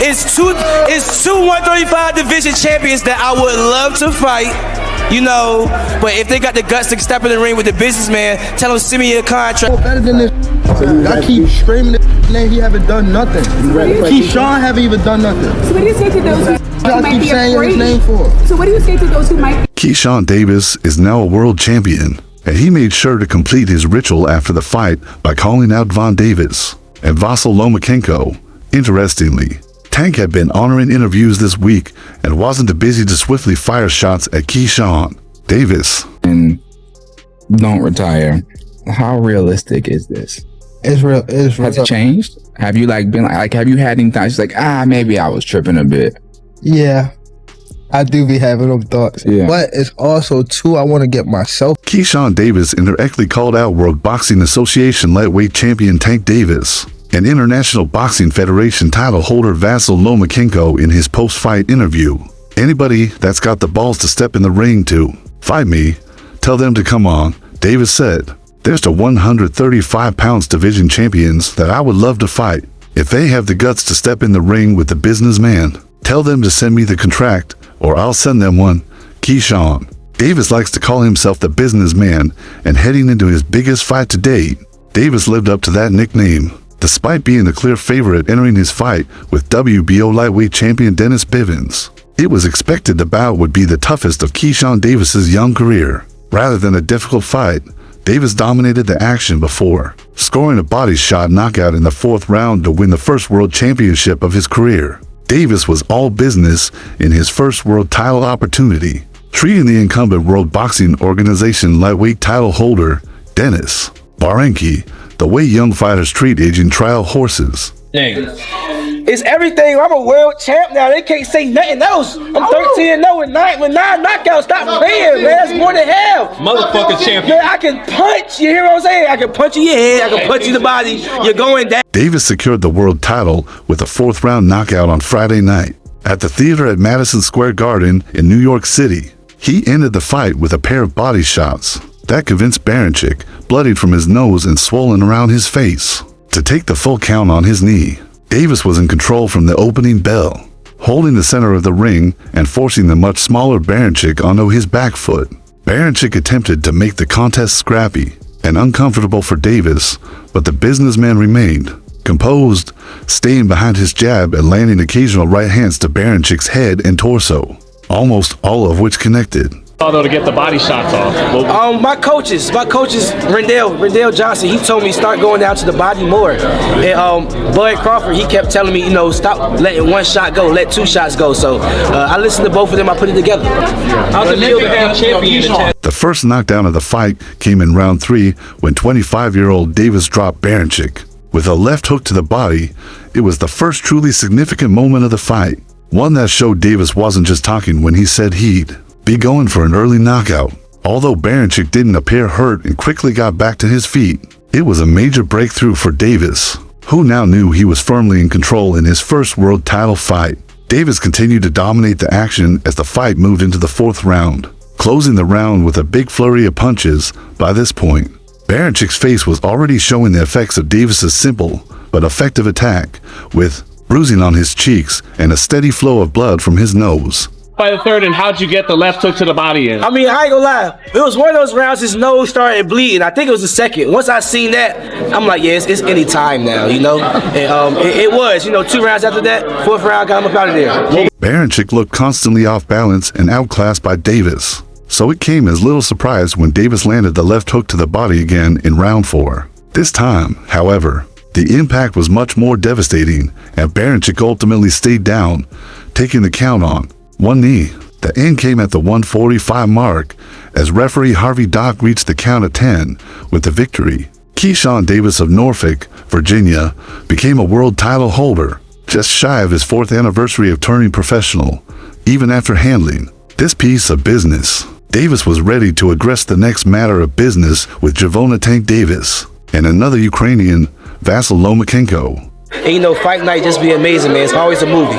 It's two 135 division champions that I would love to fight. You know, but if they got the guts to step in the ring with the businessman, tell them send me a contract. Better than this. I keep screaming this name. He haven't done nothing. Keyshawn haven't even done nothing. So what do you say to those who might be afraid? His name for? So what do you say to those who might? Keyshawn Davis is now a world champion, and he made sure to complete his ritual after the fight by calling out Von Davis and Vasyl Lomachenko. Interestingly, Tank had been honoring interviews this week and wasn't too busy to swiftly fire shots at Keyshawn Davis. And don't retire. How realistic is this? It's real. It's real. Has it changed? Have you been have you had any times like, maybe I was tripping a bit? Yeah, I do be having them thoughts. Yeah. But it's also too, I want to get myself. Keyshawn Davis indirectly called out World Boxing Association lightweight champion Tank Davis and International Boxing Federation title holder Vasyl Lomachenko in his post-fight interview. Anybody that's got the balls to step in the ring to fight me, tell them to come on, Davis said. There's the 135 pounds division champions that I would love to fight. If they have the guts to step in the ring with the businessman, tell them to send me the contract or I'll send them one. Keyshawn Davis likes to call himself the businessman, and heading into his biggest fight to date, Davis lived up to that nickname. Despite being the clear favorite entering his fight with WBO lightweight champion Dennis Bivens, it was expected the bout would be the toughest of Keyshawn Davis's young career. Rather than a difficult fight, Davis dominated the action before scoring a body shot knockout in the 4th round to win the first world championship of his career. Davis was all business in his first world title opportunity, treating the incumbent World Boxing Organization lightweight title holder, Dennis Barenki, the way young fighters treat aging trial horses. It's everything. I'm a world champ now. They can't say nothing else. I'm 13-0 with 9 knockouts. Stop playing, man. That's more than half. Motherfucking champion. Man, I can punch. You hear what I'm saying? I can punch you in your head. I can punch you in the body. You're going down. Davis secured the world title with a 4th round knockout on Friday night at the theater at Madison Square Garden in New York City. He ended the fight with a pair of body shots that convinced Barenchik, bloodied from his nose and swollen around his face, to take the full count on his knee. Davis was in control from the opening bell, holding the center of the ring and forcing the much smaller Barenchik onto his back foot. Barenchik attempted to make the contest scrappy and uncomfortable for Davis, but the businessman remained composed, staying behind his jab and landing occasional right hands to Barenchik's head and torso, almost all of which connected. Though to get the body shots off. My coaches, Rendell Johnson, he told me start going down to the body more. And Bud Crawford, he kept telling me, stop letting one shot go, let 2 shots go. So I listened to both of them, I put it together. How's it feel to have champion? The first knockdown of the fight came in round 3 when 25-year-old Davis dropped Barenchik with a left hook to the body. It was the first truly significant moment of the fight, one that showed Davis wasn't just talking when he said he'd be going for an early knockout. Although Barenchik didn't appear hurt and quickly got back to his feet, it was a major breakthrough for Davis, who now knew he was firmly in control in his first world title fight. Davis continued to dominate the action as the fight moved into the 4th round, closing the round with a big flurry of punches. By this point, Barenchik's face was already showing the effects of Davis's simple but effective attack, with bruising on his cheeks and a steady flow of blood from his nose. By the 3rd, and how'd you get the left hook to the body in? I mean, I ain't gonna lie. It was one of those rounds his nose started bleeding. I think it was the 2nd. Once I seen that, I'm like, yeah, it's any time now, And it was, 2 rounds after that, 4th round, got him up out of there. Barenchik looked constantly off balance and outclassed by Davis, so it came as little surprise when Davis landed the left hook to the body again in round 4. This time, however, the impact was much more devastating, and Barenchik ultimately stayed down, taking the count on 1 knee. The end came at the 145 mark as referee Harvey Dock reached the count at 10 with the victory. Keyshawn Davis of Norfolk, Virginia, became a world title holder, just shy of his 4th anniversary of turning professional. Even after handling this piece of business, Davis was ready to address the next matter of business with Gervonta Tank Davis and another Ukrainian, Vasyl Lomachenko. And fight night just be amazing, man. It's always a movie.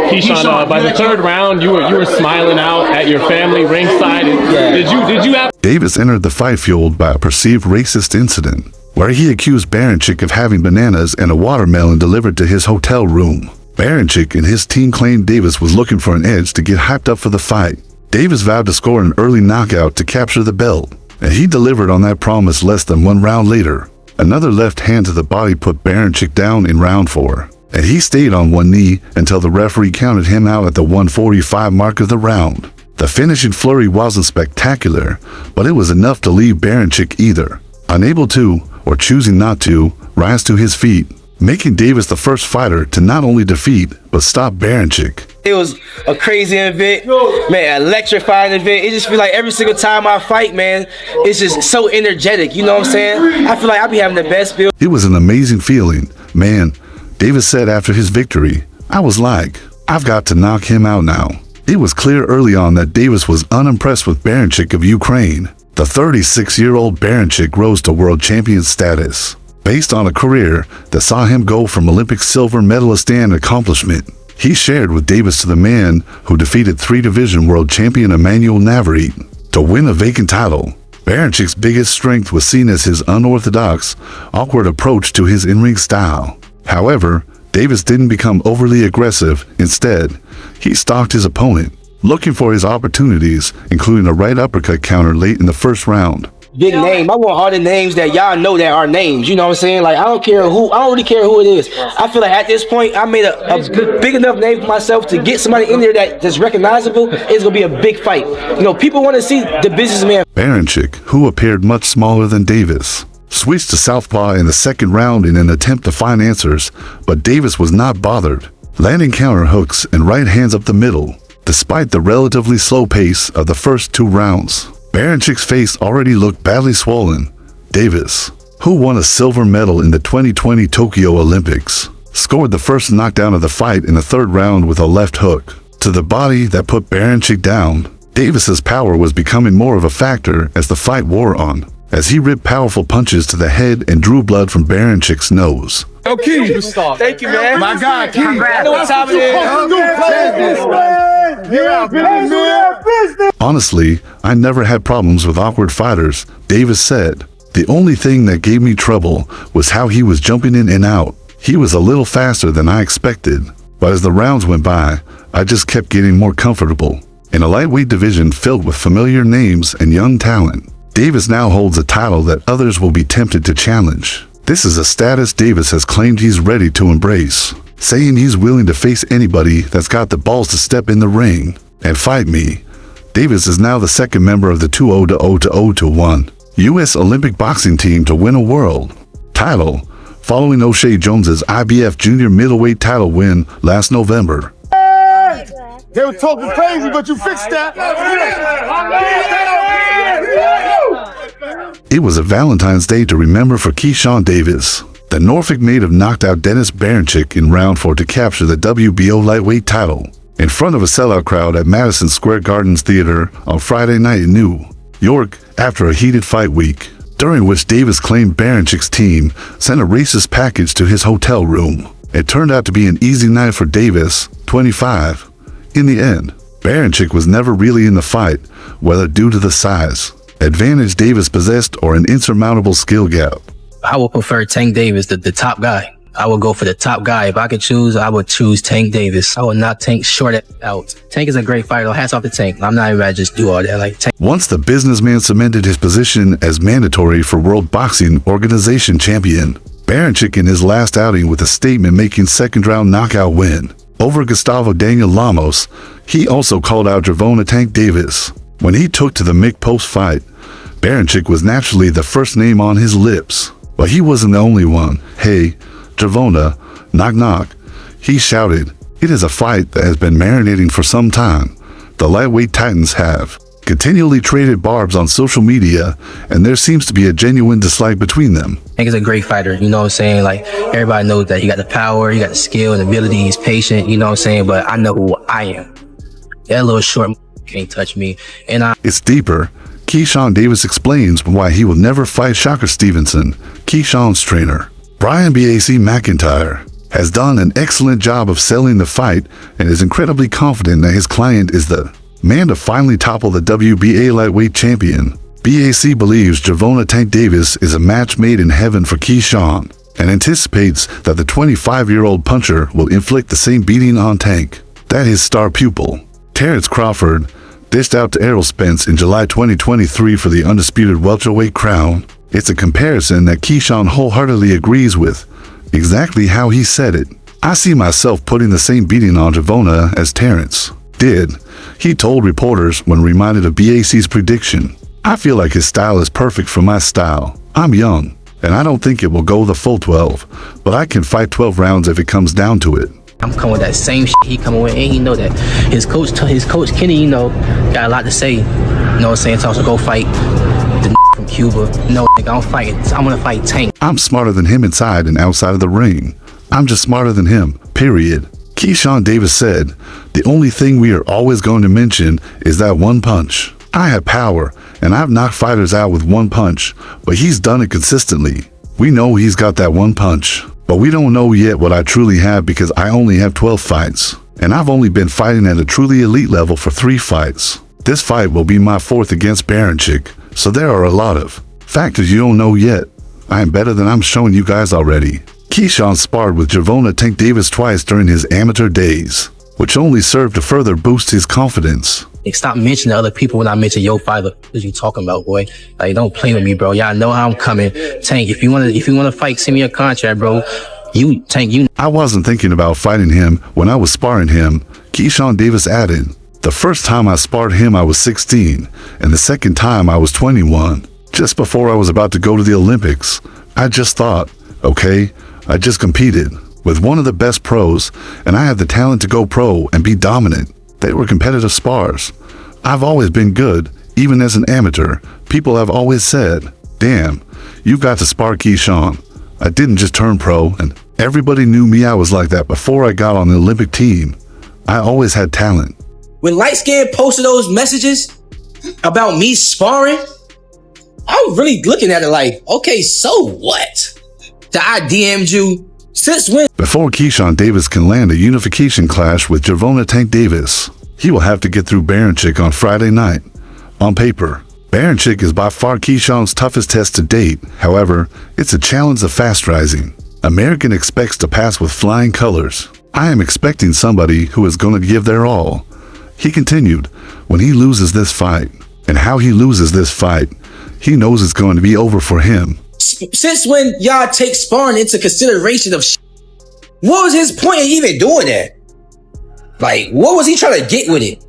Keyshawn, by the 3rd round, you were smiling out at your family ringside. Did you have? Davis entered the fight fueled by a perceived racist incident, where he accused Barenchik of having bananas and a watermelon delivered to his hotel room. Baranchyk and his team claimed Davis was looking for an edge to get hyped up for the fight. Davis vowed to score an early knockout to capture the belt, and he delivered on that promise less than 1 round later. Another left hand to the body put Baranchyk down in round 4, and he stayed on one knee until the referee counted him out at the 145 mark of the round. The finishing flurry wasn't spectacular, but it was enough to leave Baranchyk either unable to, or choosing not to, rise to his feet, making Davis the first fighter to not only defeat, but stop Baranchyk. It was a crazy event, man, electrifying event. It just feel like every single time I fight, man, it's just so energetic, you know what I'm saying? I feel like I be having the best feel. It was an amazing feeling, man. Davis said after his victory, "I was like, I've got to knock him out now." It was clear early on that Davis was unimpressed with Baranchyk of Ukraine. The 36-year-old Baranchyk rose to world champion status based on a career that saw him go from Olympic silver medalist and accomplishment. He shared with Davis to the man who defeated 3-division world champion Emmanuel Navarrete to win a vacant title. Barancyk's biggest strength was seen as his unorthodox, awkward approach to his in-ring style. However, Davis didn't become overly aggressive. Instead, he stalked his opponent, looking for his opportunities, including a right uppercut counter late in the first round. Big name. I want all the names that y'all know that are names. You know what I'm saying? Like, I don't really care who it is. I feel like at this point, I made a big enough name for myself to get somebody in there that's recognizable. It's going to be a big fight. You know, people want to see the businessman. Baranchyk, who appeared much smaller than Davis, switched to southpaw in the second round in an attempt to find answers, but Davis was not bothered, landing counter hooks and right hands up the middle. Despite the relatively slow pace of the first 2 rounds, Barancyk's face already looked badly swollen. Davis, who won a silver medal in the 2020 Tokyo Olympics, scored the first knockdown of the fight in the 3rd round with a left hook to the body that put Baranchyk down. Davis's power was becoming more of a factor as the fight wore on, as he ripped powerful punches to the head and drew blood from Barancyk's nose. Okay. Thank you, man. My God, I know what time it is. Honestly, I never had problems with awkward fighters, Davis said. The only thing that gave me trouble was how he was jumping in and out. He was a little faster than I expected, but as the rounds went by, I just kept getting more comfortable. In a lightweight division filled with familiar names and young talent, Davis now holds a title that others will be tempted to challenge. This is a status Davis has claimed he's ready to embrace, saying he's willing to face anybody that's got the balls to step in the ring and fight me. Davis is now the 2nd member of the 20-0-0-1 U.S. Olympic boxing team to win a world title, following O'Shea Jones's IBF junior middleweight title win last November. They were talking crazy, but you fixed that. It was a Valentine's Day to remember for Keyshawn Davis. The Norfolk native knocked out Dennis Baranchyk in round 4 to capture the WBO lightweight title in front of a sellout crowd at Madison Square Gardens Theater on Friday night in New York after a heated fight week, during which Davis claimed Barancyk's team sent a racist package to his hotel room. It turned out to be an easy night for Davis, 25. In the end, Baranchyk was never really in the fight, whether due to the size advantage Davis possessed or an insurmountable skill gap. I would prefer Tank Davis, the top guy. I would go for the top guy. If I could choose, I would choose Tank Davis. I would not Tank short it out. Tank is a great fighter. Hats off to Tank. I'm not even about to just do all that. Like Tank. Once the businessman cemented his position as mandatory for World Boxing Organization champion, Baranchyk in his last outing with a statement-making 2nd round knockout win over Gustavo Daniel Lamos, he also called out Gervonta Tank Davis. When he took to the Mick post-fight, Baranchyk was naturally the first name on his lips, but he wasn't the only one. "Hey, Gervonta, knock knock," he shouted. It is a fight that has been marinating for some time. The lightweight titans have continually traded barbs on social media, and there seems to be a genuine dislike between them. Tank is a great fighter, you know what I'm saying? Like, everybody knows that he got the power, he got the skill and ability, he's patient, you know what I'm saying? But I know who I am. That little short can't touch me. And It's deeper. Keyshawn Davis explains why he will never fight Shocker Stevenson, Keyshawn's trainer. Brian B.A.C. McIntyre has done an excellent job of selling the fight and is incredibly confident that his client is the man to finally topple the WBA lightweight champion. BAC believes Gervonta Tank Davis is a match made in heaven for Keyshawn. and anticipates that the 25-year-old puncher will inflict the same beating on Tank that his star pupil, Terrence Crawford, dished out to Errol Spence in July 2023 for the undisputed welterweight crown. It's a comparison that Keyshawn wholeheartedly agrees with, exactly how he said it. I see myself putting the same beating on Gervonta as Terrence did, he told reporters when reminded of BAC's prediction. I feel like his style is perfect for my style. I'm young, and I don't think it will go the full 12, but I can fight 12 rounds if it comes down to it. I'm coming with that same shit he coming with, and he know that. His coach Kenny, you know, got a lot to say. You know what I'm saying? Tells him to go fight the from Cuba. No, nigga, I'm gonna fight Tank. I'm smarter than him inside and outside of the ring. I'm just smarter than him, period. Keyshawn Davis said, the only thing we are always going to mention is that one punch. I have power, and I've knocked fighters out with one punch, but he's done it consistently. We know he's got that one punch, but we don't know yet what I truly have because I only have 12 fights, and I've only been fighting at a truly elite level for 3 fights. This fight will be my 4th against Baranchik, so there are a lot of factors you don't know yet. I am better than I'm showing you guys already. Keyshawn sparred with Gervonta Tank Davis twice during his amateur days, which only served to further boost his confidence. Stop mentioning other people when I mention your fighter. What you talking about, boy? Like, don't play with me, bro. Y'all know how I'm coming. Tank, if you wanna fight, send me a contract, bro. I wasn't thinking about fighting him when I was sparring him, Keyshawn Davis added. The first time I sparred him I was 16, and the second time I was 21. Just before I was about to go to the Olympics, I just thought, okay, I just competed with one of the best pros, and I have the talent to go pro and be dominant. They were competitive spars. I've always been good, even as an amateur. People have always said, damn, you've got to spar Keyshawn. I didn't just turn pro, and everybody knew me. I was like that before I got on the Olympic team. I always had talent. When Lightskin posted those messages about me sparring, I'm really looking at it like, okay, so what? That I DM'd you since when? Before Keyshawn Davis can land a unification clash with Gervonta Tank Davis, he will have to get through Baranchik on Friday night. On paper, Baranchik is by far Keyshawn's toughest test to date. However, it's a challenge of fast rising. American expects to pass with flying colors. I am expecting somebody who is going to give their all. He continued, when he loses this fight, and how he loses this fight, he knows it's going to be over for him. Since when y'all take sparring into consideration of what was his point of even doing that? Like, what was he trying to get with it?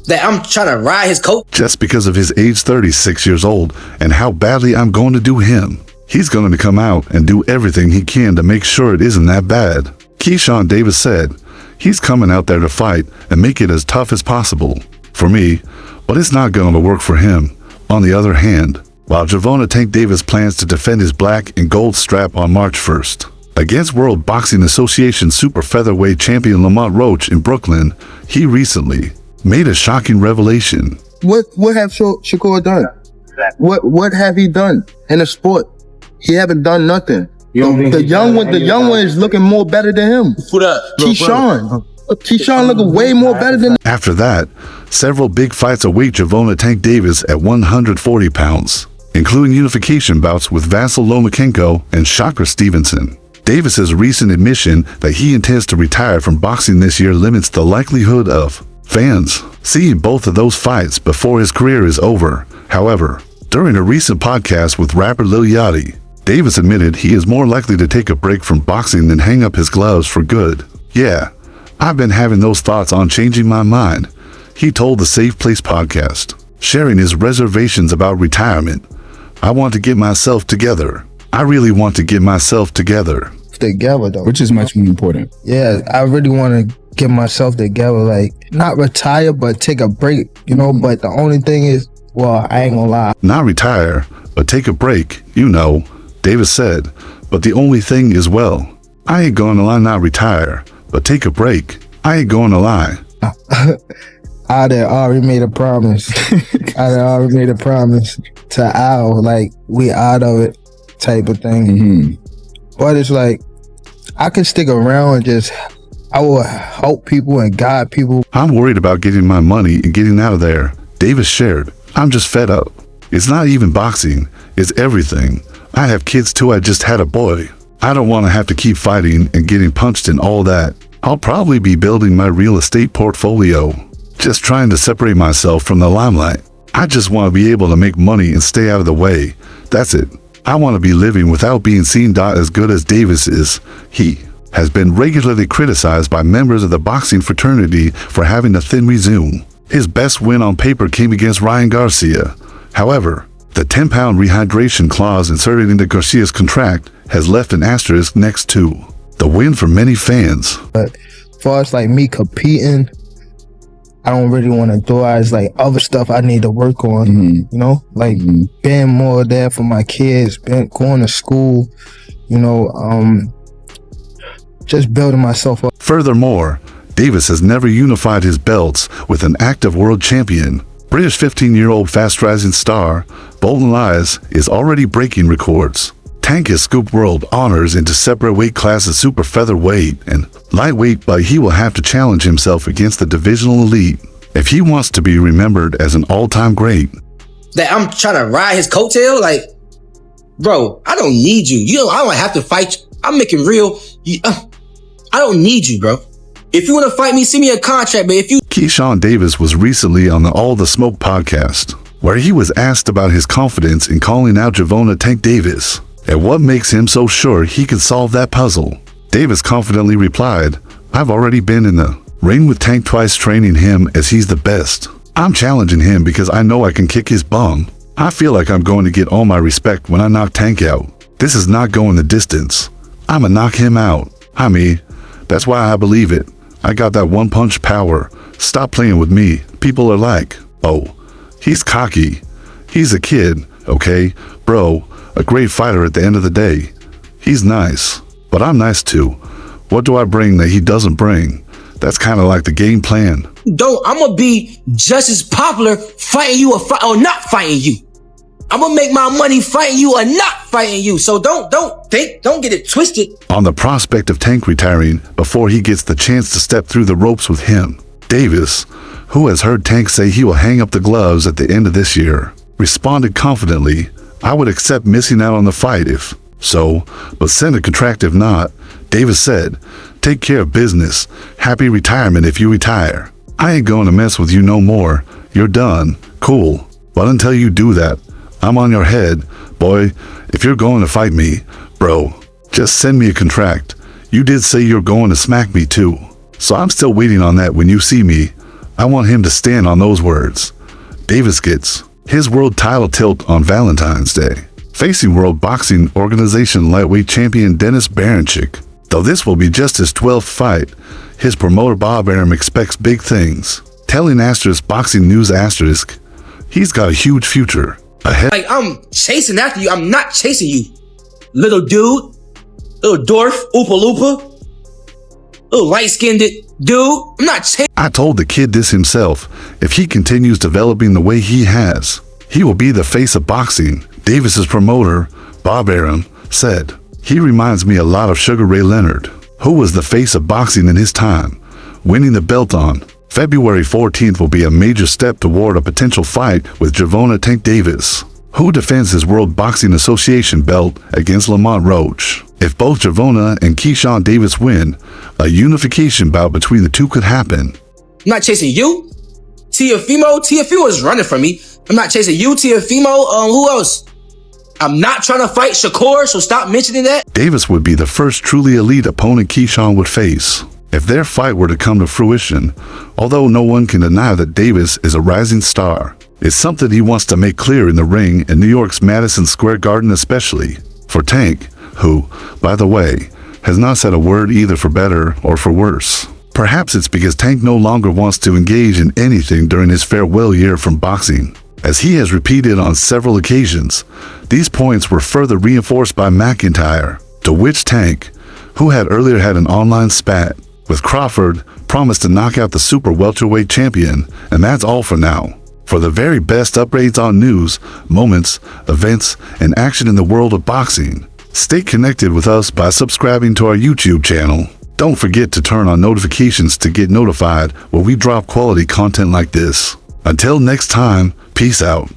That I'm trying to ride his coat? Just because of his age 36 years old and how badly I'm going to do him. He's going to come out and do everything he can to make sure it isn't that bad. Keyshawn Davis said, he's coming out there to fight and make it as tough as possible for me, but it's not going to work for him. On the other hand, while Gervonta Tank Davis plans to defend his black and gold strap on March 1st against World Boxing Association super featherweight champion Lamont Roach in Brooklyn, he recently made a shocking revelation. What have Shakur done? What have he done in the sport? He haven't done nothing. The young one is looking more better than him. Keyshawn looking way more better than. After that, several big fights await Gervonta Tank Davis at 140 pounds, including unification bouts with Vasyl Lomachenko and Shakur Stevenson. Davis's recent admission that he intends to retire from boxing this year limits the likelihood of fans seeing both of those fights before his career is over. However, during a recent podcast with rapper Lil Yachty, Davis admitted he is more likely to take a break from boxing than hang up his gloves for good. Yeah, I've been having those thoughts on changing my mind, he told the Safe Place podcast, sharing his reservations about retirement. I want to get myself together. I really want to get myself together. Together, though. Which is much more important. Yeah, I really want to get myself together, like, not retire, but take a break, you know, but the only thing is, well, I ain't gonna lie. Not retire, but take a break, you know, Davis said, but the only thing is, well, I ain't gonna lie, not retire, but take a break. I ain't gonna lie. I done already made a promise. I done already made a promise to Al, like, we out of it type of thing. Mm-hmm. But it's like, I can stick around and just, I will help people and guide people. I'm worried about getting my money and getting out of there, Davis shared. I'm just fed up. It's not even boxing, it's everything. I have kids too, I just had a boy. I don't want to have to keep fighting and getting punched and all that. I'll probably be building my real estate portfolio. Just trying to separate myself from the limelight. I just want to be able to make money and stay out of the way. That's it. I want to be living without being seen. As good as Davis is, he has been regularly criticized by members of the boxing fraternity for having a thin resume. His best win on paper came against Ryan Garcia. However, the 10-pound rehydration clause inserted into Garcia's contract has left an asterisk next to the win for many fans. But as far as like me competing, I don't really want to do it. It's like other stuff I need to work on, you know, like being more there for my kids, going to school, you know, just building myself up. Furthermore, Davis has never unified his belts with an active world champion. British 15-year-old fast-rising star Bolton Elias is already breaking records. Tank has scooped world honors into separate weight classes, super featherweight and lightweight, but he will have to challenge himself against the divisional elite if he wants to be remembered as an all-time great. That I'm trying to ride his coattail? Like, bro, I don't need you. I don't have to fight you. I'm making real. I don't need you, bro. If you want to fight me, send me a contract, but if you... Keyshawn Davis was recently on the All the Smoke podcast, where he was asked about his confidence in calling out Gervonta Tank Davis and what makes him so sure he can solve that puzzle. Davis confidently replied, "I've already been in the ring with Tank twice, training him as he's the best. I'm challenging him because I know I can kick his bum. I feel like I'm going to get all my respect when I knock Tank out. This is not going the distance. I'ma knock him out. That's why I believe it. I got that one-punch power. Stop playing with me. People are like, oh, he's cocky. He's a kid, okay? Bro, a great fighter at the end of the day. He's nice, but I'm nice too. What do I bring that he doesn't bring? That's kind of like the game plan." I'm gonna be just as popular fighting you or not fighting you. I'm gonna make my money fighting you or not fighting you. So don't get it twisted. On the prospect of Tank retiring before he gets the chance to step through the ropes with him, Davis, who has heard Tank say he will hang up the gloves at the end of this year, responded confidently, "I would accept missing out on the fight if so, but send a contract if not." Davis said, "Take care of business. Happy retirement if you retire. I ain't going to mess with you no more. You're done. Cool. But until you do that, I'm on your head. Boy, if you're going to fight me, bro, just send me a contract. You did say you're going to smack me too. So I'm still waiting on that when you see me. I want him to stand on those words." Davis gets his world title tilt on Valentine's Day, facing World Boxing Organization lightweight champion Dennis Baranchik. Though this will be just his 12th fight, his promoter Bob Arum expects big things, telling Boxing News he's got a huge future ahead. Like, I'm chasing after you. I'm not chasing you, little dude, little dwarf, Oopa Loopa, little light-skinned dude. I'm not chasing. I told the kid this himself. If he continues developing the way he has, he will be the face of boxing. Davis's promoter, Bob Arum, said, "He reminds me a lot of Sugar Ray Leonard, who was the face of boxing in his time, winning the belt on February 14th will be a major step toward a potential fight with Gervonta Tank Davis, who defends his World Boxing Association belt against Lamont Roach. If both Gervonta and Keyshawn Davis win, a unification bout between the two could happen." I'm not chasing you. Tiafimo is running from me. I'm not chasing you, Tiafimo. Who else? I'm not trying to fight Shakur, so stop mentioning that. Davis would be the first truly elite opponent Keyshawn would face if their fight were to come to fruition, although no one can deny that Davis is a rising star. It's something he wants to make clear in the ring in New York's Madison Square Garden, especially for Tank, who, by the way, has not said a word either for better or for worse. Perhaps it's because Tank no longer wants to engage in anything during his farewell year from boxing. As he has repeated on several occasions, these points were further reinforced by McIntyre, to which Tank, who had earlier had an online spat with Crawford, promised to knock out the super welterweight champion, and that's all for now. For the very best updates on news, moments, events, and action in the world of boxing, stay connected with us by subscribing to our YouTube channel. Don't forget to turn on notifications to get notified when we drop quality content like this. Until next time, peace out.